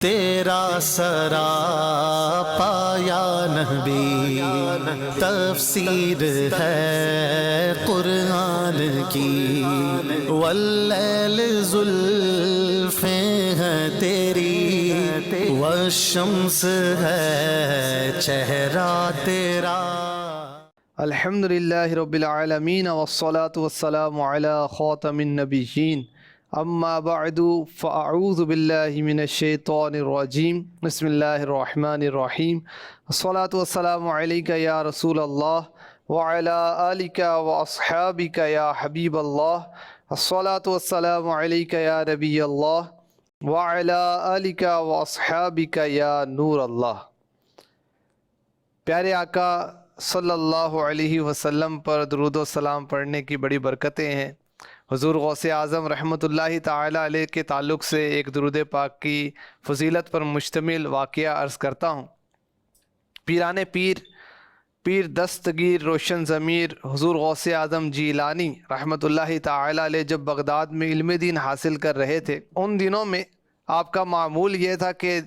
تیرا سراپا یا نبی تفسیر ہے قرآن کی، واللیل زلفیں ہیں تیری، والشمس ہے چہرہ تیرا۔ الحمدللہ رب العالمین والصلاة والسلام علی خاتم النبیین، اما بعد فاعوذ باللہ من الشیطان الرجیم، بسم اللہ الرحمن الرحیم، الصلاة والسلام علیکہ یا رسول اللہ وعلی آلکہ واصحابکہ یا حبیب اللہ، الصلاة والسلام علیکہ یا نبی اللہ وعلی آلکہ واصحابکہ یا نور اللہ۔ پیارے آقا صلی اللہ علیہ وسلم پر درود و سلام پڑھنے کی بڑی برکتیں ہیں۔ حضور غوث اعظم رحمۃ اللہ تعالی علیہ کے تعلق سے ایک درود پاک کی فضیلت پر مشتمل واقعہ عرض کرتا ہوں۔ پیران پیر دستگیر روشن ضمیر حضور غوث اعظم جیلانی رحمۃ اللہ تعالی علیہ جب بغداد میں علم دین حاصل کر رہے تھے، ان دنوں میں آپ کا معمول یہ تھا کہ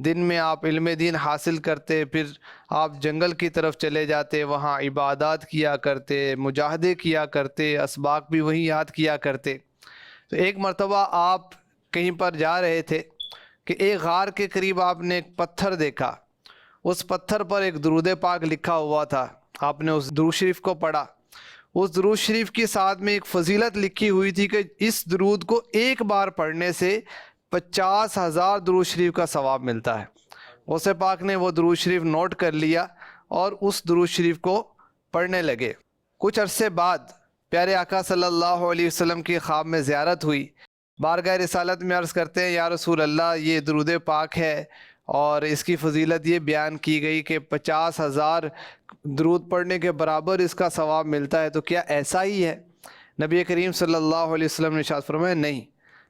دن میں آپ علم دین حاصل کرتے، پھر آپ جنگل کی طرف چلے جاتے، وہاں عبادات کیا کرتے، مجاہدے کیا کرتے، اسباق بھی وہیں یاد کیا کرتے۔ تو ایک مرتبہ آپ کہیں پر جا رہے تھے کہ ایک غار کے قریب آپ نے ایک پتھر دیکھا، اس پتھر پر ایک درود پاک لکھا ہوا تھا۔ آپ نے اس درود شریف کو پڑھا، اس درود شریف کے ساتھ میں ایک فضیلت لکھی ہوئی تھی کہ اس درود کو ایک بار پڑھنے سے 50,000 درود شریف کا ثواب ملتا ہے۔ غوث پاک نے وہ درود شریف نوٹ کر لیا اور اس درود شریف کو پڑھنے لگے۔ کچھ عرصے بعد پیارے آقا صلی اللہ علیہ وسلم کی خواب میں زیارت ہوئی۔ بارگاہ رسالت میں عرض کرتے ہیں، یا رسول اللہ یہ درود پاک ہے اور اس کی فضیلت یہ بیان کی گئی کہ 50,000 درود پڑھنے کے برابر اس کا ثواب ملتا ہے، تو کیا ایسا ہی ہے؟ نبی کریم صلی اللہ علیہ وسلم نے ارشاد فرمایا، نہیں،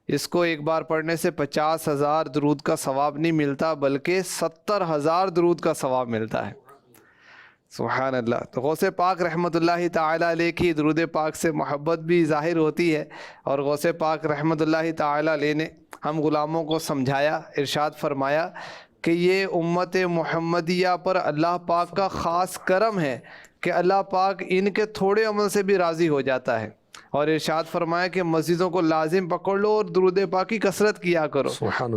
اس کو ایک بار پڑھنے سے 50,000 درود کا ثواب نہیں ملتا، بلکہ 70,000 درود کا ثواب ملتا ہے۔ سبحان اللہ۔ تو غوث پاک رحمۃ اللہ تعالی علیہ کی درود پاک سے محبت بھی ظاہر ہوتی ہے، اور غوث پاک رحمۃ اللہ تعالی علیہ نے ہم غلاموں کو سمجھایا، ارشاد فرمایا کہ یہ امت محمدیہ پر اللہ پاک کا خاص کرم ہے کہ اللہ پاک ان کے تھوڑے عمل سے بھی راضی ہو جاتا ہے، اور ارشاد فرمایا کہ مسجدوں کو لازم پکڑ لو اور درود پاک کی کثرت کیا کرو۔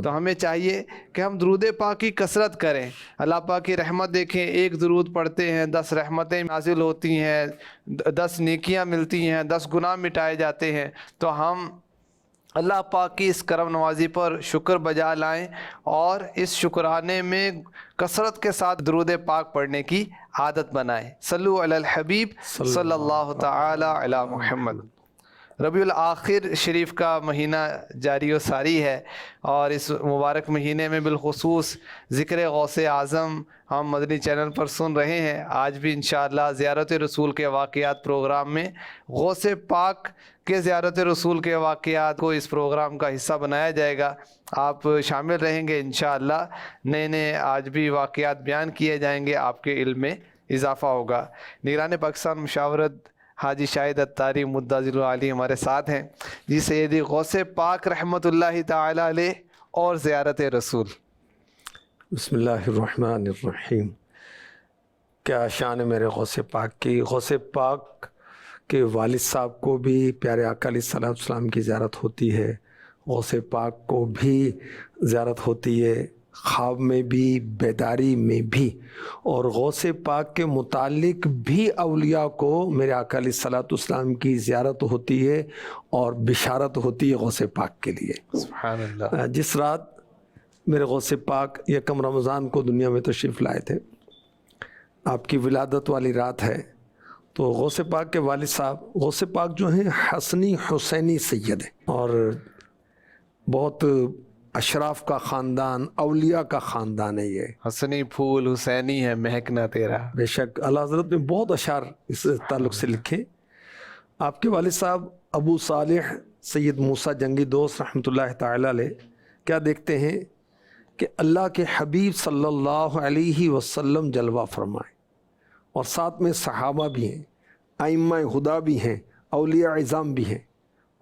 تو ہمیں چاہیے کہ ہم درود پاک کی کثرت کریں۔ اللہ پاک کی رحمت دیکھیں، ایک درود پڑھتے ہیں 10 رحمتیں نازل ہوتی ہیں، 10 نیکیاں ملتی ہیں، 10 گناہ مٹائے جاتے ہیں۔ تو ہم اللہ پاک کی اس کرم نوازی پر شکر بجا لائیں اور اس شکرانے میں کثرت کے ساتھ درود پاک پڑھنے کی عادت بنائیں۔ صلو علی الحبیب صلی اللہ تعالی علی محمد۔ ربیع الآخر شریف کا مہینہ جاری و ساری ہے، اور اس مبارک مہینے میں بالخصوص ذکر غوث اعظم ہم مدنی چینل پر سن رہے ہیں۔ آج بھی انشاءاللہ زیارت رسول کے واقعات پروگرام میں غوث پاک کے زیارت رسول کے واقعات کو اس پروگرام کا حصہ بنایا جائے گا۔ آپ شامل رہیں گے انشاءاللہ، نئے آج بھی واقعات بیان کیے جائیں گے، آپ کے علم میں اضافہ ہوگا۔ نگران پاکستان مشاورت حاجی شاہد اتاری مدظر علی ہمارے ساتھ ہیں۔ جی سیدی غوث پاک رحمۃ اللہ تعالی علیہ اور زیارت رسول۔ بسم اللہ الرحمن الرحیم۔ کیا شان ہے میرے غوث پاک کی۔ غوث پاک کے والد صاحب کو بھی پیارے آقا علیہ الصلوۃ والسلام کی زیارت ہوتی ہے، غوث پاک کو بھی زیارت ہوتی ہے، خواب میں بھی، بیداری میں بھی، اور غوث پاک کے متعلق بھی اولیاء کو میرے آقا علیہ الصلوۃ والسلام کی زیارت ہوتی ہے اور بشارت ہوتی ہے غوث پاک کے لیے۔ سبحان اللہ۔ جس رات میرے غوث پاک یکم رمضان کو دنیا میں تشریف لائے تھے، آپ کی ولادت والی رات ہے، تو غوث پاک کے والد صاحب، غوث پاک جو ہیں حسنی حسینی سید ہیں، اور بہت اشراف کا خاندان، اولیاء کا خاندان ہے یہ۔ حسنی پھول حسینی ہے مہکنا تیرا۔ بے شک اللہ حضرت نے بہت اشعار اس تعلق سے لکھے۔ آپ کے والد صاحب ابو صالح سید موسیٰ جنگی دوست رحمۃ اللہ تعالی علیہ کیا دیکھتے ہیں کہ اللہ کے حبیب صلی اللہ علیہ وسلم جلوہ فرمائے، اور ساتھ میں صحابہ بھی ہیں، ائمہ ہدیٰ بھی ہیں، اولیاء اعظام بھی ہیں،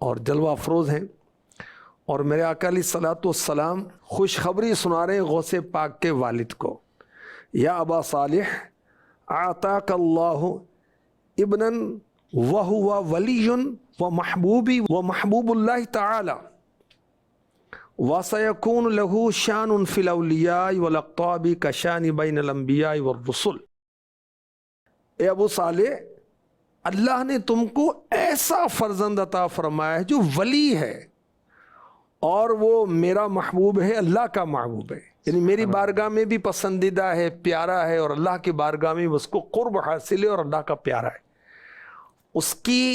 اور جلوہ افروز ہیں، اور میرے آقا علیہ الصلوۃ والسلام خوشخبری سنا رہے ہیں غوث پاک کے والد کو، یا ابا صالح اعطاک اللہ ابنا وہو ولی و محبوبی و محبوب اللہ تعالی وَسَيَكُونُ لَهُ شَانٌ فِي الْأَوْلِيَاءِ وَالْأَقْطَابِ كَشَانِ بَيْنَ الْأَنْبِيَاءِ وَالرُّسُلِ۔ اے ابو صالح، اللہ نے تم کو ایسا فرزند عطا فرمایا ہے جو ولی ہے، اور وہ میرا محبوب ہے، اللہ کا محبوب ہے، یعنی میری بارگاہ میں بھی پسندیدہ ہے، پیارا ہے، اور اللہ کی بارگاہ میں اس کو قرب حاصل ہے اور اللہ کا پیارا ہے۔ اس کی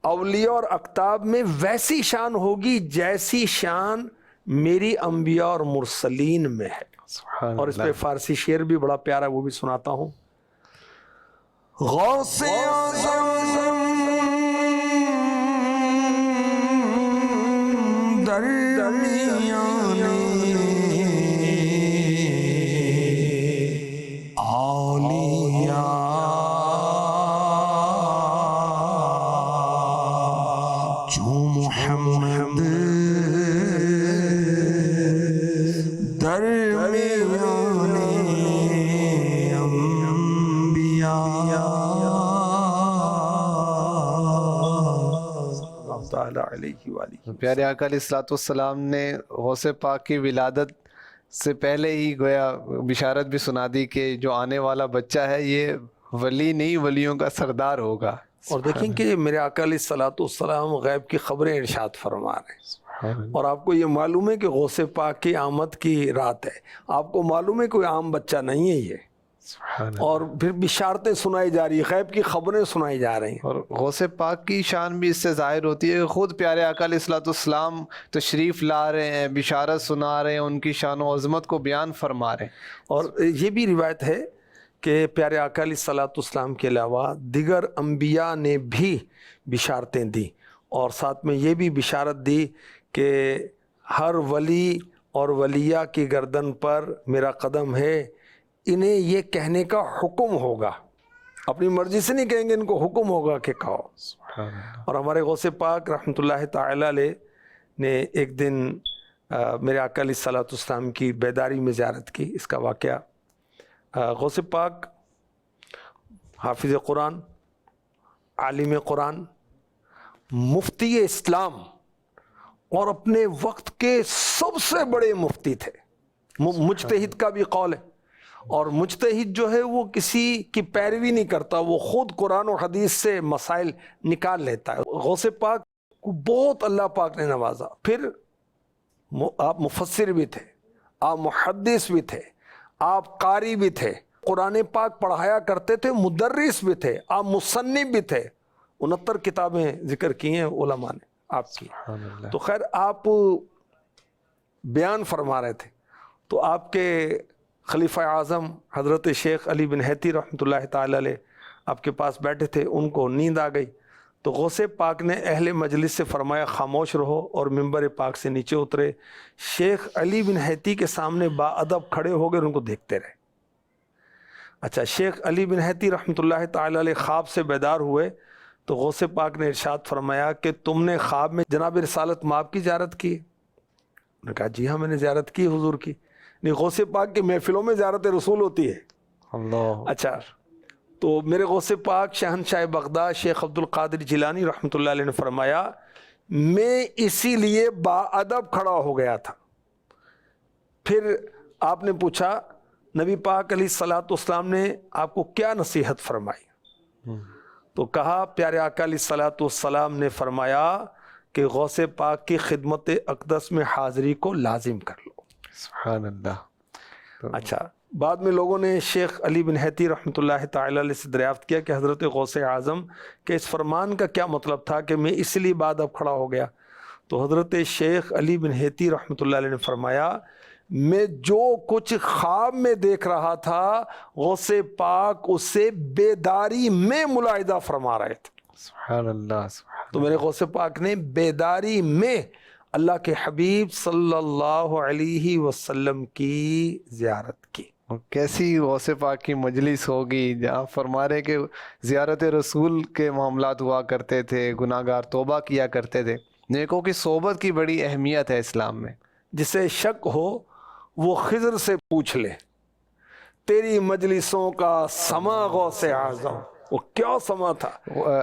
اولیاء اور اقطاب میں ویسی شان ہوگی جیسی شان میری انبیاء اور مرسلین میں ہے۔ اور اس پہ فارسی شعر بھی بڑا پیارا، وہ بھی سناتا ہوں۔ غوث اعظم درمیان اولیاء جو محمد درمیان انبیاء اللہ تعالیٰ علیہ وآلہ۔ پیارے آقا علیہ الصلوۃ والسلام نے غوث پاک کی ولادت سے پہلے ہی گویا بشارت بھی سنا دی کہ جو آنے والا بچہ ہے یہ ولی نہیں، ولیوں کا سردار ہوگا۔ اور دیکھیں کہ میرے آقا علیہ الصلوۃ والسلام غیب کی خبریں ارشاد فرما رہے ہیں، اور آپ کو یہ معلوم ہے کہ غوث پاک کی آمد کی رات ہے، آپ کو معلوم ہے کوئی عام بچہ نہیں ہے یہ، اور پھر بشارتیں سنائی جا رہی ہیں، غیب کی خبریں سنائی جا رہی ہیں۔ اور غوث پاک کی شان بھی اس سے ظاہر ہوتی ہے کہ خود پیارے آقا علیہ الصلوۃ والسلام تشریف لا رہے ہیں، بشارت سنا رہے ہیں، ان کی شان و عظمت کو بیان فرما رہے ہیں۔ اور یہ بھی روایت ہے کہ پیارے آقا علیہ الصلوۃ والسلام کے علاوہ دیگر انبیاء نے بھی بشارتیں دی، اور ساتھ میں یہ بھی بشارت دی کہ ہر ولی اور ولیہ کی گردن پر میرا قدم ہے، انہیں یہ کہنے کا حکم ہوگا، اپنی مرضی سے نہیں کہیں گے، ان کو حکم ہوگا کہ کہو۔ اور ہمارے غوث پاک رحمۃ اللہ تعالی علیہ نے ایک دن میرے آقا علیہ الصلوۃ والسلام کی بیداری میں زیارت کی۔ اس کا واقعہ، غوث پاک حافظ قرآن، عالم قرآن، مفتی اسلام اور اپنے وقت کے سب سے بڑے مفتی تھے۔ مجتہد کا بھی قول ہے، اور مجتہد جو ہے وہ کسی کی پیروی نہیں کرتا، وہ خود قرآن و حدیث سے مسائل نکال لیتا ہے۔ غوث پاک کو بہت اللہ پاک نے نوازا۔ پھر آپ مفسر بھی تھے، آپ محدث بھی تھے، آپ قاری بھی تھے، قرآن پاک پڑھایا کرتے تھے، مدرس بھی تھے، آپ مصنف بھی تھے، 69 کتابیں ذکر کی ہیں علماء نے آپ کی۔ تو خیر آپ بیان فرما رہے تھے، تو آپ کے خلیفہ اعظم حضرت شیخ علی بن حیتی رحمۃ اللہ تعالی علیہ آپ کے پاس بیٹھے تھے، ان کو نیند آ گئی، تو غوث پاک نے اہل مجلس سے فرمایا خاموش رہو، اور منبر پاک سے نیچے اترے، شیخ علی بن حیتی کے سامنے با ادب کھڑے ہو گئے، ان کو دیکھتے رہے۔ اچھا، شیخ علی بن حیتی رحمۃ اللہ تعالی علیہ خواب سے بیدار ہوئے تو غوث پاک نے ارشاد فرمایا کہ تم نے خواب میں جناب رسالت مآب کی زیارت کی؟ انہوں نے کہا جی ہاں میں نے زیارت کی حضور کی۔ نہیں، غوث پاک کی محفلوں میں زیارت رسول ہوتی ہے۔ اللہ اچھا، تو میرے غوث پاک شہنشاہ بغداد شیخ عبد القادر جیلانی رحمۃ اللہ علیہ نے فرمایا میں اسی لیے با ادب کھڑا ہو گیا تھا۔ پھر آپ نے پوچھا نبی پاک علیہ الصلوۃ والسلام نے آپ کو کیا نصیحت فرمائی؟ تو کہا پیارے آقا علیہ الصلوۃ والسلام نے فرمایا کہ غوث پاک کی خدمت اقدس میں حاضری کو لازم کر لو۔ سبحان اللہ۔ اچھا، بعد میں لوگوں نے شیخ علی بن حیتی رحمۃ اللہ تعالی علیہ سے دریافت کیا کہ حضرت غوث اعظم کے اس فرمان کا کیا مطلب تھا کہ میں اس لیے بعد اب کھڑا ہو گیا؟ تو حضرت شیخ علی بن حیتی رحمۃ اللہ علیہ نے فرمایا میں جو کچھ خواب میں دیکھ رہا تھا غوث پاک اسے بیداری میں ملاحظہ فرما رہے تھے۔ سبحان اللہ، سبحان تو میرے غوث پاک نے بیداری میں اللہ کے حبیب صلی اللہ علیہ وسلم کی زیارت کی۔ کیسی غوث پاک کی مجلس ہوگی جہاں فرما رہے کہ زیارت رسول کے معاملات ہوا کرتے تھے، گناہ گار توبہ کیا کرتے تھے، نیکوں کی صحبت کی بڑی اہمیت ہے اسلام میں. جسے شک ہو وہ خضر سے پوچھ لے، تیری مجلسوں کا سما غوث اعظم. وہ کیا سما تھا.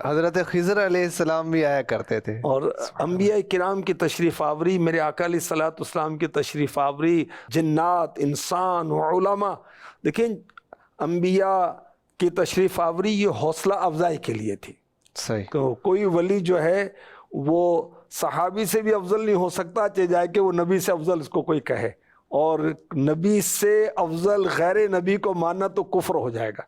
حضرت خضر علیہ السلام بھی آیا کرتے تھے. اور انبیاء کرام کی تشریف آوری، میرے آقا علیہ الصلوۃ والسلام کی تشریف آوری، جنات، انسان و علماء. دیکھیں انبیاء کی تشریف آوری یہ حوصلہ افزائی کے لیے تھی. صحیح. تو کوئی ولی جو ہے وہ صحابی سے بھی افضل نہیں ہو سکتا، چاہے جائے کہ وہ نبی سے افضل اس کو کوئی کہے، اور نبی سے افضل غیر نبی کو ماننا تو کفر ہو جائے گا.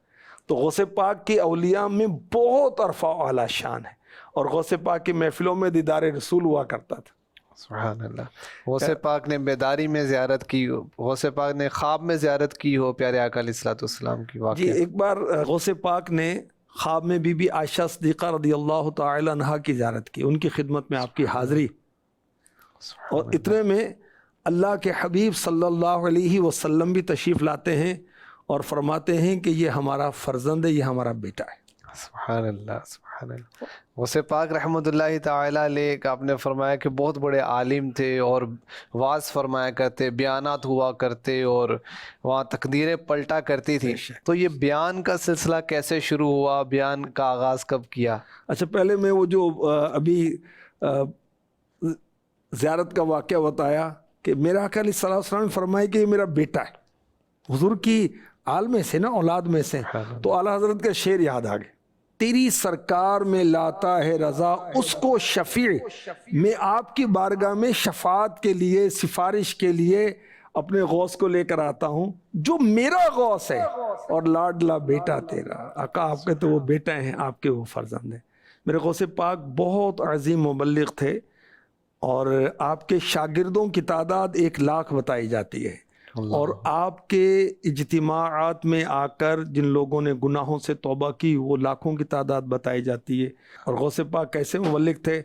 تو غوث پاک کی اولیاء میں بہت عرفہ و اعلیٰ شان ہے، اور غوث پاک کی محفلوں میں دیدار رسول ہوا کرتا تھا. سبحان اللہ. غوث پاک نے بیداری میں زیارت کی، غوث پاک نے خواب میں زیارت کی ہو پیارے آقا علیہ الصلوۃ والسلام کی واقعہ. جی ایک بار غوث پاک نے خواب میں بی بی عائشہ صدیقہ رضی اللہ تعالی عنہا کی زیارت کی، ان کی خدمت میں آپ کی حاضری. اور اتنے میں اللہ کے حبیب صلی اللہ علیہ وسلم بھی تشریف لاتے ہیں اور فرماتے ہیں کہ یہ ہمارا فرزند ہے، یہ ہمارا بیٹا ہے. سبحان اللہ سبحان اللہ. غوث پاک رحمۃ اللہ تعالیٰ علیہ کا آپ نے فرمایا کہ بہت بڑے عالم تھے اور واعظ فرمایا کرتے، بیانات ہوا کرتے اور وہاں تقدیریں پلٹا کرتی تھی. تو یہ بیان کا سلسلہ کیسے شروع ہوا، بیان کا آغاز کب کیا؟ اچھا پہلے میں وہ جو ابھی زیارت کا واقعہ بتایا کہ میرا آقا علیہ الصلوۃ والسلام نے فرمایا کہ یہ میرا بیٹا ہے، حضور کی آل میں سے نا، اولاد میں سے. تو اعلیٰ حضرت کا شعر یاد آ گیا، تیری سرکار میں لاتا ہے رضا اس کو شفیع، میں آپ کی بارگاہ میں شفاعت کے لیے، سفارش کے لیے اپنے غوث کو لے کر آتا ہوں جو میرا غوث ہے اور لاڈلا بیٹا تیرا. آقا آپ کے تو وہ بیٹا ہیں، آپ کے وہ فرزند ہیں. میرے غوث پاک بہت عظیم مبلغ تھے، اور آپ کے شاگردوں کی تعداد 1,00,000 بتائی جاتی ہے. اور آپ کے اجتماعات میں آ کر جن لوگوں نے گناہوں سے توبہ کی وہ لاکھوں کی تعداد بتائی جاتی ہے. اور غوث پاک کیسے مبلغ تھے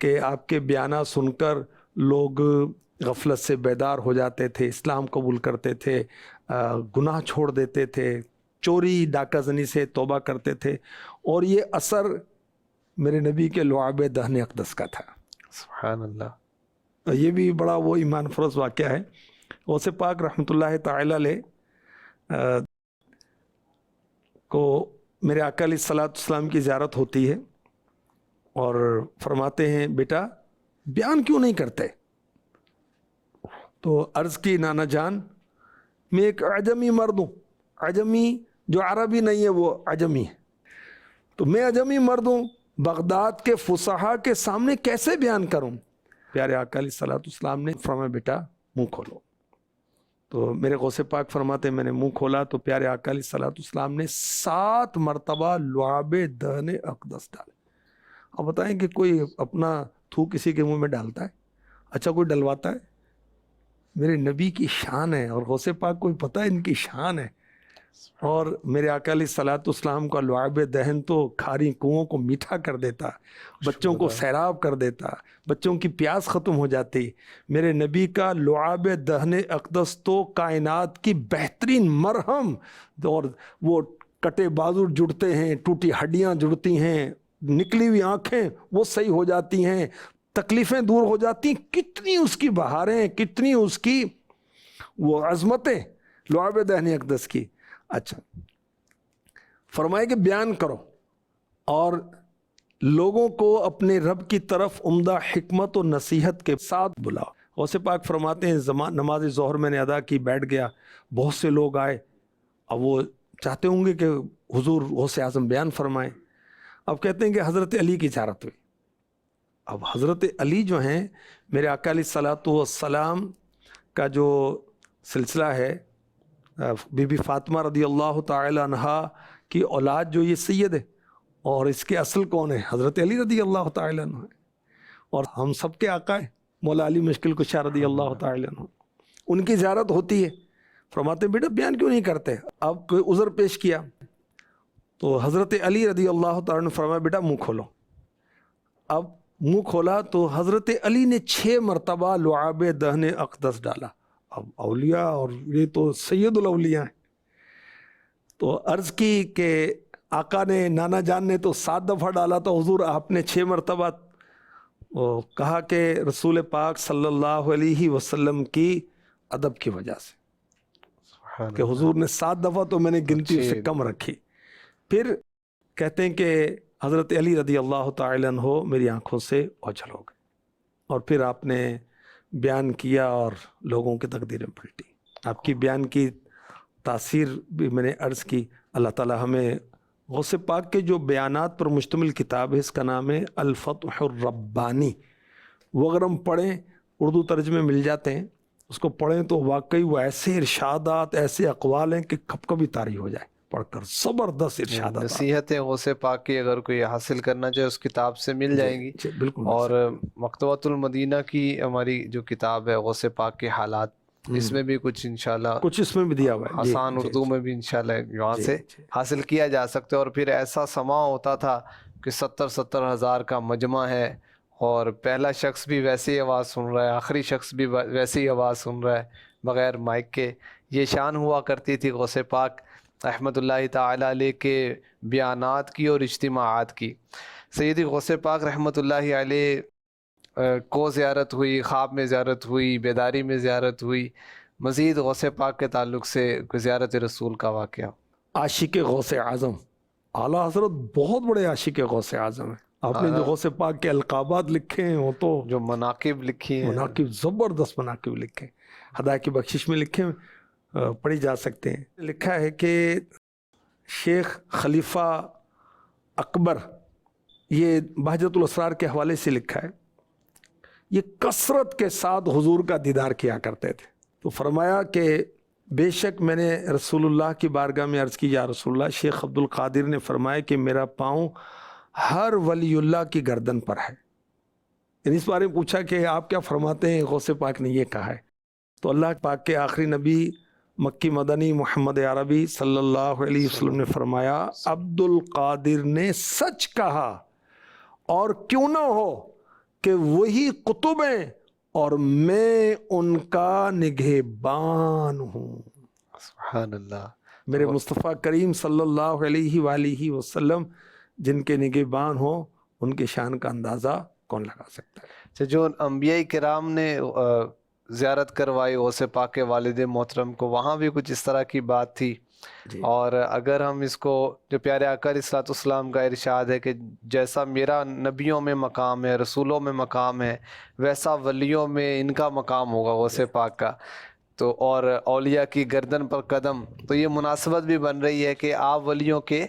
کہ آپ کے بیانات سن کر لوگ غفلت سے بیدار ہو جاتے تھے، اسلام قبول کرتے تھے، گناہ چھوڑ دیتے تھے، چوری ڈاکہ زنی سے توبہ کرتے تھے. اور یہ اثر میرے نبی کے لعاب دہن اقدس کا تھا. سبحان اللہ. یہ بھی بڑا وہ ایمان فروز واقعہ ہے. غوث پاک رحمۃ اللہ تعالی علیہ کو میرے آقا علیہ الصلوۃ والسلام کی زیارت ہوتی ہے اور فرماتے ہیں بیٹا بیان کیوں نہیں کرتے؟ تو عرض کی نانا جان میں ایک عجمی مرد ہوں، عجمی جو عربی نہیں ہے وہ عجمی ہے، تو میں عجمی مرد ہوں، بغداد کے فصحاء کے سامنے کیسے بیان کروں؟ پیارے آقا علیہ الصلوۃ والسلام نے فرمایا بیٹا منہ کھولو. تو میرے غوث پاک فرماتے ہیں میں نے منہ کھولا تو پیارے آقا علیہ الصلوۃ والسلام نے 7 مرتبہ لعاب دہن اقدس ڈالے. اب بتائیں کہ کوئی اپنا تھو کسی کے منہ میں ڈالتا ہے؟ اچھا کوئی ڈلواتا ہے؟ میرے نبی کی شان ہے، اور غوث پاک کو پتہ ہے ان کی شان ہے. اور میرے آقا علیہ الصلوۃ والسلام کا لعاب دہن تو کھاری کنوؤں کو میٹھا کر دیتا، بچوں کو سیراب کر دیتا، بچوں کی پیاس ختم ہو جاتی. میرے نبی کا لعاب دہن اقدس تو کائنات کی بہترین مرہم، اور وہ کٹے بازو جڑتے ہیں، ٹوٹی ہڈیاں جڑتی ہیں، نکلی ہوئی آنکھیں وہ صحیح ہو جاتی ہیں، تکلیفیں دور ہو جاتی ہیں. کتنی اس کی بہاریں، کتنی اس کی وہ عظمتیں لعاب دہن اقدس کی. اچھا فرمائے کہ بیان کرو اور لوگوں کو اپنے رب کی طرف عمدہ حکمت و نصیحت کے ساتھ بلاؤ. غوث پاک فرماتے ہیں نماز ظہر میں نے ادا کی، بیٹھ گیا، بہت سے لوگ آئے، اب وہ چاہتے ہوں گے کہ حضور غوث اعظم بیان فرمائیں. اب کہتے ہیں کہ حضرت علی کی زیارت ہوئی. اب حضرت علی جو ہیں میرے آقا علیہ الصلوۃ والسلام کا جو سلسلہ ہے، بی بی فاطمہ رضی اللہ تعالی عنہا کی اولاد جو یہ سید ہے، اور اس کے اصل کون ہے؟ حضرت علی رضی اللہ تعالی عنہ ہے، اور ہم سب کے آقا ہیں مولا علی مشکل کشا رضی اللہ تعالی عنہ. ان کی زیارت ہوتی ہے. فرماتے ہیں بیٹا بیان کیوں نہیں کرتے؟ اب کوئی عذر پیش کیا تو حضرت علی رضی اللہ تعالی عنہ فرمایا بیٹا منہ کھولو. اب منہ کھولا تو حضرت علی نے 6 مرتبہ لعاب دہن اقدس ڈالا. اب اولیاء اور یہ تو سید الاولیاء ہیں. تو عرض کی کہ آقا نے، نانا جان نے تو 7 دفعہ ڈالا، تو حضور آپ نے 6 مرتبہ وہ کہا کہ رسول پاک صلی اللہ علیہ وسلم کی ادب کی وجہ سے کہ حضور نے 7 دفعہ تو میں نے گنتی اس سے کم رکھی. پھر کہتے ہیں کہ حضرت علی رضی اللہ تعالی عنہ میری آنکھوں سے اوجھل ہو گئے اور پھر آپ نے بیان کیا اور لوگوں کی تقدیریں پلٹی. آپ کی بیان کی تاثیر بھی میں نے عرض کی. اللہ تعالی ہمیں غوث پاک کے جو بیانات پر مشتمل کتاب ہے اس کا نام ہے الفتح الربانی. وہ اگر ہم پڑھیں اردو ترجمے مل جاتے ہیں, اس کو پڑھیں تو واقعی وہ ایسے ارشادات ایسے اقوال ہیں کہ کب کبھی طاری ہو جائے پڑھ کر. زبردست ارشادات, نصیحتیں غوث پاک کی اگر کوئی حاصل کرنا چاہے اس کتاب سے مل جائیں گی. بالکل. اور مکتبۃ المدینہ کی ہماری جو کتاب ہے غوث پاک کے حالات, اس میں بھی کچھ انشاءاللہ کچھ اس میں بھی دیا ہوا ہے آسان اردو میں بھی انشاءاللہ وہاں سے حاصل کیا جا سکتا ہے. اور پھر ایسا سماع ہوتا تھا کہ 70 ہزار کا مجمع ہے اور پہلا شخص بھی ویسی آواز سن رہا ہے, آخری شخص بھی ویسی آواز سن رہا ہے بغیر مائک کے. یہ شان ہوا کرتی تھی غوث پاک رحمۃ اللہ تعالی علیہ کے بیانات کی اور اجتماعات کی. سیدی غوث پاک رحمۃ اللہ علیہ کو زیارت ہوئی, خواب میں زیارت ہوئی, بیداری میں زیارت ہوئی. مزید غوث پاک کے تعلق سے زیارت رسول کا واقعہ. عاشق غوث اعظم اعلیٰ حضرت بہت بڑے عاشق غوث اعظم ہیں. آپ نے جو غوث پاک کے القابات لکھے ہیں وہ تو جو مناقب لکھی ہیں, مناقب زبردست مناقب لکھے ہیں, ہدایہ کی بخشش میں لکھے پڑھی جا سکتے ہیں. لکھا ہے کہ شیخ خلیفہ اکبر, یہ بہجت الاسرار کے حوالے سے لکھا ہے, یہ کثرت کے ساتھ حضور کا دیدار کیا کرتے تھے. تو فرمایا کہ بے شک میں نے رسول اللہ کی بارگاہ میں عرض کی یا رسول اللہ, شیخ عبد القادر نے فرمایا کہ میرا پاؤں ہر ولی اللہ کی گردن پر ہے. یعنی اس بارے میں پوچھا کہ آپ کیا فرماتے ہیں؟ غوث پاک نے یہ کہا ہے. تو اللہ پاک کے آخری نبی مکی مدنی محمد عربی صلی اللہ علیہ وسلم نے فرمایا عبد القادر نے سچ کہا, اور کیوں نہ ہو کہ وہی قطب ہیں اور میں ان کا نگہبان ہوں. سبحان اللہ. میرے مصطفیٰ کریم صلی اللہ علیہ وآلہ وسلم جن کے نگہبان ہوں, ان کے شان کا اندازہ کون لگا سکتا ہے. جو انبیاء کرام نے زیارت کروائی غوث پاک کے والد محترم کو, وہاں بھی کچھ اس طرح کی بات تھی. اور اگر ہم اس کو, جو پیارے آقا علیہ الصلوۃ والسلام کا ارشاد ہے کہ جیسا میرا نبیوں میں مقام ہے, رسولوں میں مقام ہے, ویسا ولیوں میں ان کا مقام ہوگا غوث پاک کا. تو اور اولیاء کی گردن پر قدم, تو یہ مناسبت بھی بن رہی ہے کہ آپ ولیوں کے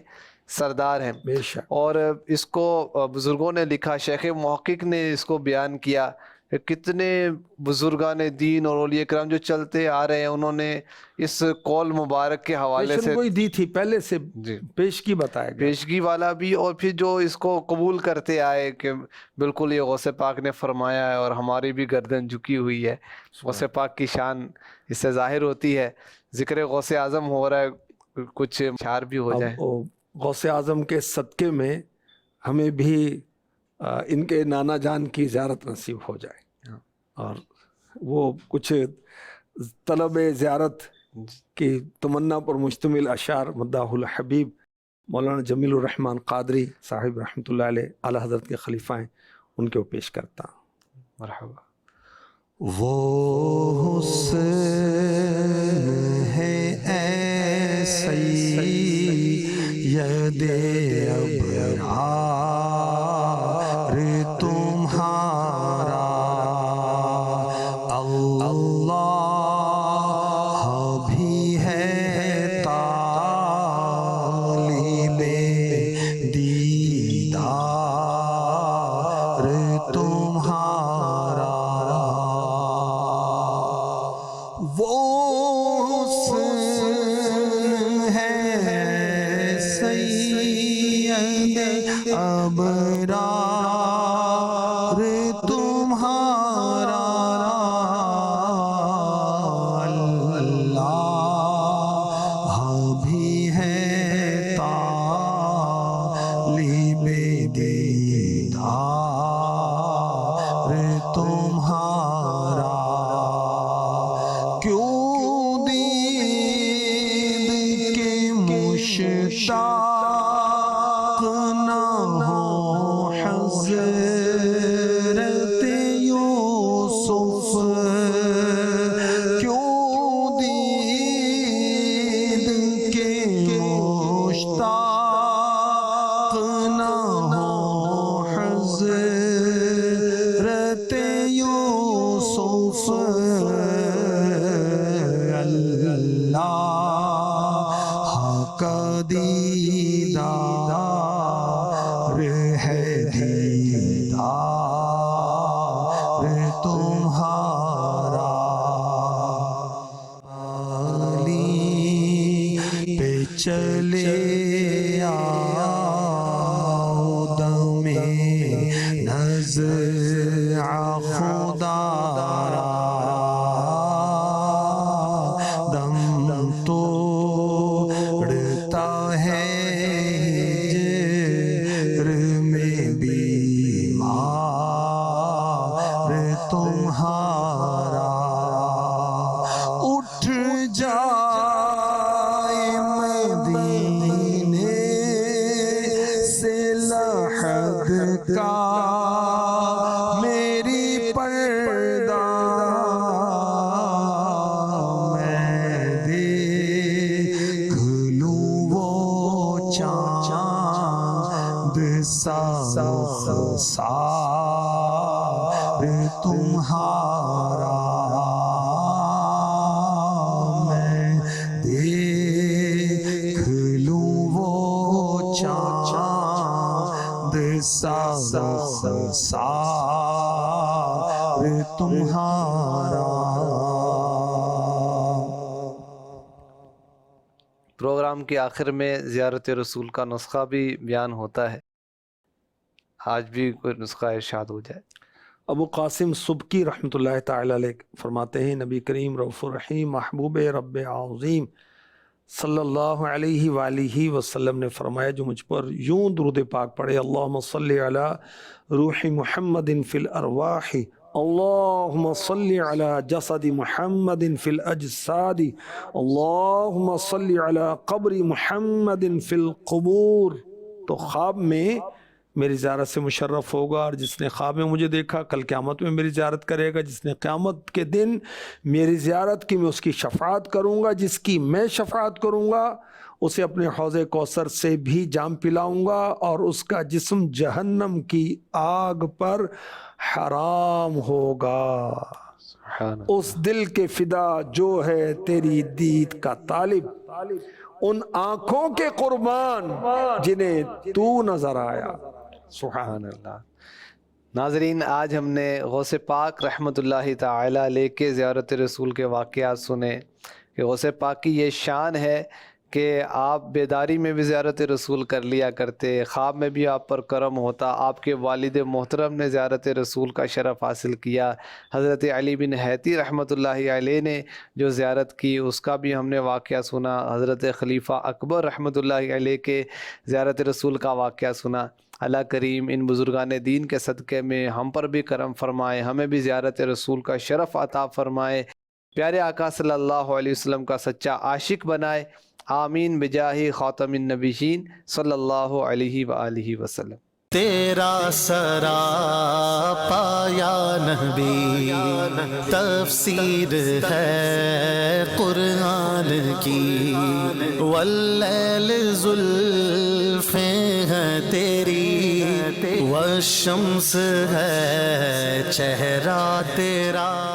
سردار ہیں. بے شک. اور اس کو بزرگوں نے لکھا, شیخ محقق نے اس کو بیان کیا کہ کتنے بزرگان دین اور اولیاء کرام جو چلتے آ رہے ہیں, انہوں نے اس قول مبارک کے حوالے سے کوئی دی تھی پہلے سے, پیشگی بتایا گیا, پیشگی والا بھی, اور پھر جو اس کو قبول کرتے آئے کہ بالکل یہ غوث پاک نے فرمایا ہے اور ہماری بھی گردن جھکی ہوئی ہے. غوث پاک کی شان اس سے ظاہر ہوتی ہے. ذکر غوث اعظم ہو رہا ہے, کچھ اشعار بھی ہو جائیں. غوث اعظم کے صدقے میں ہمیں بھی ان کے نانا جان کی زیارت نصیب ہو جائے, اور وہ کچھ طلب زیارت کی تمنا پر مشتمل اشعار مداح الحبیب مولانا جمیل الرحمن قادری صاحب رحمۃ اللہ علیہ اعلیٰ حضرت کے خلیفہ ہیں, ان کو پیش کرتا ہوں. مرحبا. وہ حسن ہے اے سید ابرار تمہارا, اللہ بھی ہے طالب دیدار تمہارا. وہ حسن ہے سید ابرار تمہارا, اللہ بھی ہے طالب دیدار تمہارا. کیوں دید کے مشتاق نہ ہو حضرت اللہ کا دیدار ہے، دیدار تمہارا علی پہ چلے آؤ دم نزع خدا را، دم توڑتا ہے ہجر میں بیمار تمہارا، اٹھ جائے مدینے سے لحد کا میری پردہ، میں دیکھ لوں وہ چاند سا رخسار تمہارا، میں دیکھ لوں وہ چاند سا رخسار تمہارا۔ پروگرام کے آخر میں زیارت رسول کا نسخہ بھی بیان ہوتا ہے، آج بھی کوئی نسخہ ارشاد ہو جائے۔ ابو قاسم سبکی رحمۃ اللہ تعالی علیہ فرماتے ہیں نبی کریم رؤوف الرحیم محبوب رب عظیم صلی اللہ علیہ وآلہ وسلم نے فرمایا، جو مجھ پر یوں درود پاک پڑھے، اللہم صلی علی روح محمد فی الارواح، اللہم صلی علی جسد محمد فی الاجساد، اللہم صلی علی قبر محمد فی القبور، تو خواب میں میری زیارت سے مشرف ہوگا، اور جس نے خواب میں مجھے دیکھا کل قیامت میں میری زیارت کرے گا، جس نے قیامت کے دن میری زیارت کی میں اس کی شفاعت کروں گا، جس کی میں شفاعت کروں گا اسے اپنے حوض کوثر سے بھی جام پلاؤں گا، اور اس کا جسم جہنم کی آگ پر حرام ہوگا۔ اس دل کے فدا جو ہے تیری دید کا طالب، ان آنکھوں کے قربان جنہیں تو نظر آیا۔ سبحان اللہ۔ ناظرین، آج ہم نے غوث پاک رحمۃ اللہ تعالی علیہ کے زیارت رسول کے واقعات سنے کہ غوث پاک کی یہ شان ہے کہ آپ بیداری میں بھی زیارت رسول کر لیا کرتے، خواب میں بھی آپ پر کرم ہوتا، آپ کے والد محترم نے زیارت رسول کا شرف حاصل کیا، حضرت علی بن حیتی رحمۃ اللہ علیہ نے جو زیارت کی اس کا بھی ہم نے واقعہ سنا، حضرت خلیفہ اکبر رحمۃ اللہ علیہ کے زیارت رسول کا واقعہ سنا۔ اللہ کریم ان بزرگان دین کے صدقے میں ہم پر بھی کرم فرمائے، ہمیں بھی زیارت رسول کا شرف عطا فرمائے، پیارے آقا صلی اللہ علیہ وسلم کا سچا عاشق بنائے، آمین بجاہ خاتم النبیین صلی اللہ علیہ وآلہ وسلم۔ تیرا سراپا یا نبی تفسیر ہے قرآن کی، واللیل زلفیں ہیں تیری، والشمس ہے چہرہ تیرا۔